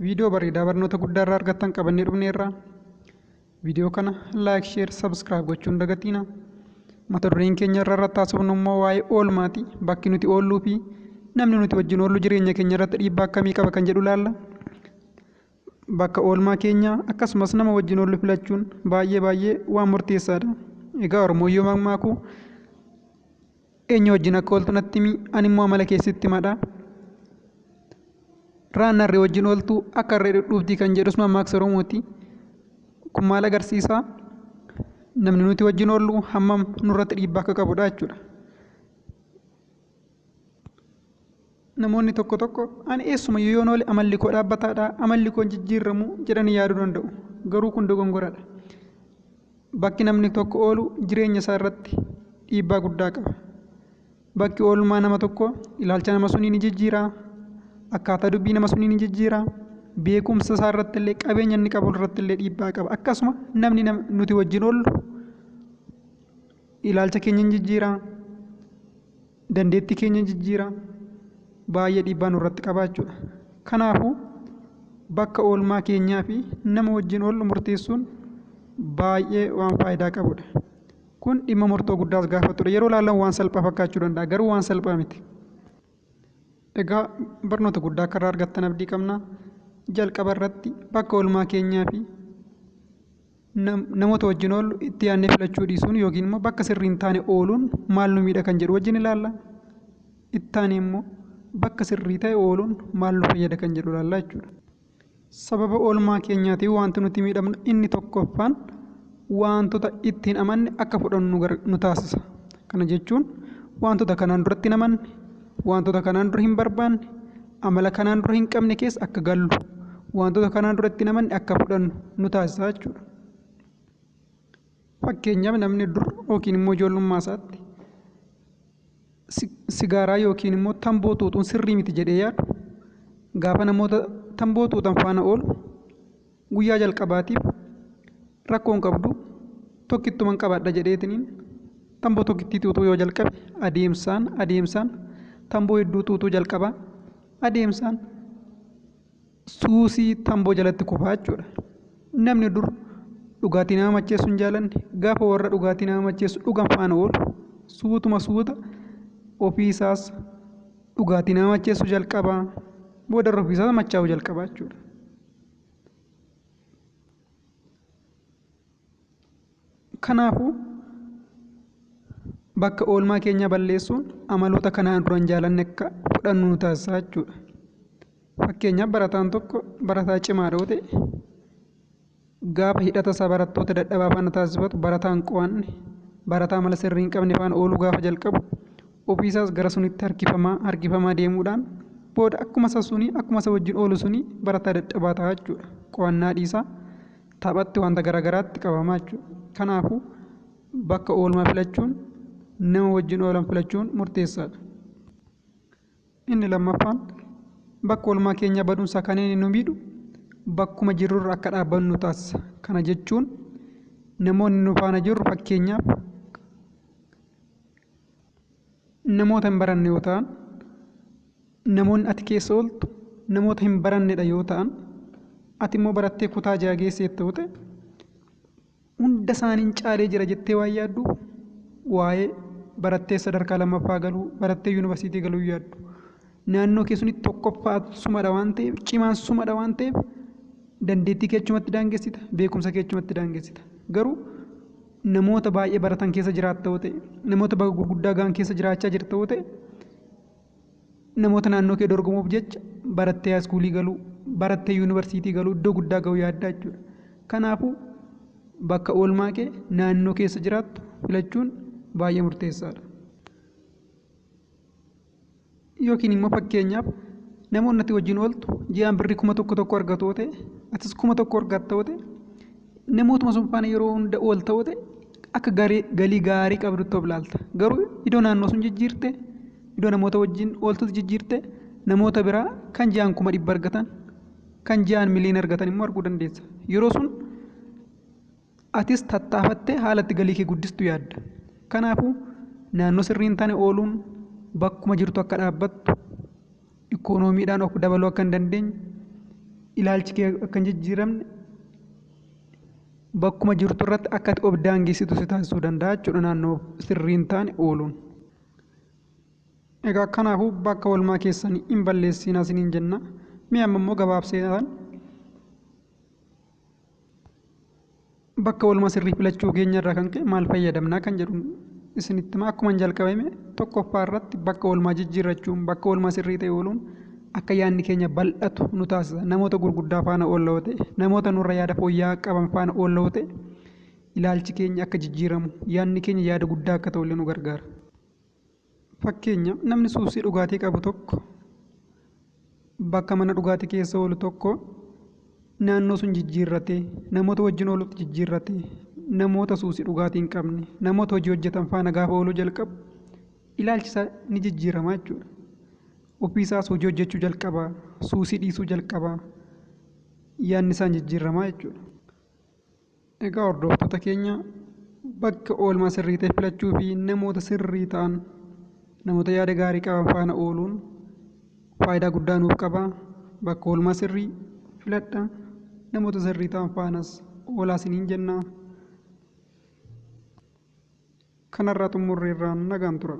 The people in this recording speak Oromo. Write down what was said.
Viidiyoo bareedaa barnoota guddaa irraa argattan qabannee dhufneerra. Viidiyoo kana laayik, sheer, sabskiraayib gochuun dagatiina. Mata dureen keenya irratti haasofnu immoo waa'ee oolmaati. Bakki nuti oolluu fi namni nuti wajjin oollu jireenya keenya irratti dhiibbaa akkamii qaba kan jedhu ilaalla. Bakka oolmaa keenya akkasumas nama wajjin oollu filachuun baay'ee waan murteessaadha. Egaa Oromoo yoo mammaakuu eenyu wajjin akka ooltu natti himi, ani immoo amala keessatti himadha. Raannarree wajjin ooltu akka harree dhudhuuftii kan jedhus mammaaksa Oromooti. Kun maal agarsiisa? Namni nuti wajjin oollu hammam nurratti dhiibbaa akka qabudha jechuudha. Namoonni tokko ani eessumayyuu yoon oole amalli koo dhaabbataadha, amalli koo jijjiiramu jedhanii yaaduu danda'u. Garuu kun dogongoradha. Bakki namni tokko oolu jireenya isaa irratti dhiibbaa guddaa qaba. Bakki oolmaa nama tokko ilaalcha nama sunii ni jijjiira. Akkaataa dubbii nama sunii ni jijjiira. Beekumsa isaa irratti illee qabeenya inni qabu irratti illee dhiibbaa qaba. Akkasuma namni nuti wajjin oollu ilaalcha keenya ni jijjiira. Dandeettii keenya ni jijjiira. Baay'ee dhiibbaa nurratti qaba jechuudha. Kanaafuu bakka oolmaa keenyaa fi nama wajjin oollu murteessuun baay'ee waan faayidaa qabudha. Kun dhimma murtoo guddaas gaafatudha. Yeroo ilaallan waan salphaa fakkaachuu danda'a, garuu waan salphaa miti. Egaa barnoota guddaa akka irraa argattan abdii qabna. Jalqaba irratti bakka oolmaa keenyaa fi namoota wajjin oollu itti yaadnee filachuu dhiisuun yookiin immoo bakka sirrii hin taane ooluun maal nu miidha kan jedhu wajjin ilaalla. Itti aanee immoo bakka sirrii ta'e ooluun maal nu fayyada kan jedhu ilaalla jechuudha. Sababa oolmaa keenyaatiin wanti nuti miidhamnu inni tokkoffaan wantoota ittiin amanne akka fudhannu nu taasisa. Kana jechuun wantoota kanaan duratti hin amanne, wantoota kanaan dura hin barbaanne, amala kanaan dura hin qabne keessa akka gallu, wantoota kanaan duratti hin amanne akka fudhannu nu taasisa jechuudha. Fakkeenyaaf namni dur yookiin immoo ijoollummaa isaatti sigaaraa yookiin immoo tamboo xuuxuun sirrii miti jedhee yaadu gaafa namoota tamboo xuuxan faana oolu guyyaa jalqabaatiif rakkoon qabdu tokkittuman qabadha jedheetiniin tamboo tokkittii xuuxuu yoo jalqabe adeemsaan tamboo hedduu xuuxuu jalqaba. Adeemsaan suusii tamboo jalatti kufaa jechuudha. Namni dur dhugaatii nama macheessu hin jaalanne gaafa warra dhugaatii nama macheessu dhugan faana oolu suuta ofiisaas dhugaatii nama macheessu jalqaba. Boodarra ofiisaas machaa'uu jalqaba jechuudha. Kanaafuu bakka oolmaa keenya balleessuun amaloota kanaan dura hin jaalanne akka fudhannu nu taasisa jechuudha. Fakkeenyaaf barataan tokko barataa cimaadha yoo ta'e gaafa hidhata isaa barattoota dadhabaa faana taasifatu barataan qo'anne barataa mala sirrii hin qabne faana ooluu gaafa jalqabu ofiisaas gara sunitti harkifamaa deemuudhaan booda akkuma isa wajjin oolu suni barataa dadhabaa ta'a jechuudha. Qo'annaa dhiisaa taphatti wanta garaagaraatti qabamaa jechuudha. Kanaafuu bakka oolmaa filachuun nama wajjin oolan filachuun murteessaadha. Inni lammaffaan bakka oolmaa keenya baduunsa kan inni nu miidhu bakkuma jirrurra akka dhaabbannu taasisa. Kana jechuun namoonni nu faana jirru fakkeenyaaf namoota hin baranne yoo ta'an, namoonni ati keessa ooltu namoota hin barannedha yoo ta'an, ati immoo barattee kutaa jaha geesseetta yoo ta'e hunda isaaniin caalee jira jettee waan yaaddu waa'ee barattee sadarkaa lammaffaa galuu, barattee yuunivarsiitii galuu yaaddu. Naannoo keessanitti tokkoffaa sumadha waan ta'eef, cimaan sumadha waan ta'eef dandeettii keechumatti daangessita, beekumsa keechumatti daangessita. Garuu namoota baay'ee baratan keessa jiraatta yoo ta'e, namoota gurguddaa ga'an keessa jiraachaa jirta yoo ta'e, namoota naannoo kee dorgomuuf jecha barattee haaskuulii galuu, barattee yuunivarsiitii galuu, iddoo guddaa ga'uu yaaddaa jechuudha. Kanaafuu bakka oolmaa kee naannoo keessa jiraattu filachuun baay'ee murteessaadha. Yookiin immoo fakkeenyaaf namoonni ati wajjin ooltu ji'aan birrii 1,000 argatu yoo ta'e, atis 1,000 argatta yoo ta'e, namootuma sun faana yeroo hunda oolta yoo ta'e akka galii gaarii qabdutti of ilaalta. Garuu iddoo naannoo sun jijjiirte, iddoo namoota wajjin ooltutti jijjiirte namoota biraa kan ji'aan 100,000 argatan, kan ji'aan miliyoona argatan immoo arguu dandeessa. Yeroo sun atis tattaafattee haalatti galii kee guddistu yaadda. Kanaafuu naannoo sirrii hin taane ooluun bakkuma jirtu akka dhaabbattu ikoonomiidhaan of dabaluu akka hin dandeenye ilaalchi kee akka hin jijjiiramne bakkuma jirtu irratti akka ati of daangessitu si taasisuu danda'a jechuudha naannoo sirrii hin taane ooluun. Egaa kanaafuu bakka oolmaa keessanii hin balleessinaa isiniin jenna. Mi'a ammoo gabaabseedhaan bakka oolmaa sirrii filachuu keenya irraa kan ka'e maal fayyadamnaa kan jedhu isinitti akkuma hin jalqabame tokkoffaa irratti bakka oolmaa jijjiirrachuun bakka oolmaa sirrii ta'e ooluun akka yaadni keenya bal'atu nu taasisa. Namoota gurguddaa faana oolloo ta'e namoota nurra yaada fooyya'aa qaban faana oolloo ta'e ilaalchi keenya akka jijjiiramu yaadni keenya yaada guddaa akka ta'u nu gargaara. Fakkeenya namni suusii dhugaatii qabu tokko bakka mana dhugaatii keessa oolu tokko naannoo sun jijjiirratee namoota wajjin oolutti jijjiirratee namoota suusii dhugaatii hin qabne namoota hojii hojjetan faana gaafa ooluu jalqabu ilaalchi isaa ni jijjiirama jechuudha. Ofiisaas hojii hojjechuu jalqabaa suusii dhiisuu jalqabaa yaadni isaa jijjiiramaa jechuudha. Egaa hordoftoota keenya bakka oolmaa sirrii ta'e filachuu fi namoota sirrii ta'an namoota yaada gaarii qaban faana ooluun faayidaa guddaa nuuf qaba. Bakka oolmaa sirrii filadhaa namoota sirrii ta'an faanas oolaa isiniin jenna. Kanarraa xumurreerraan nagaan tura.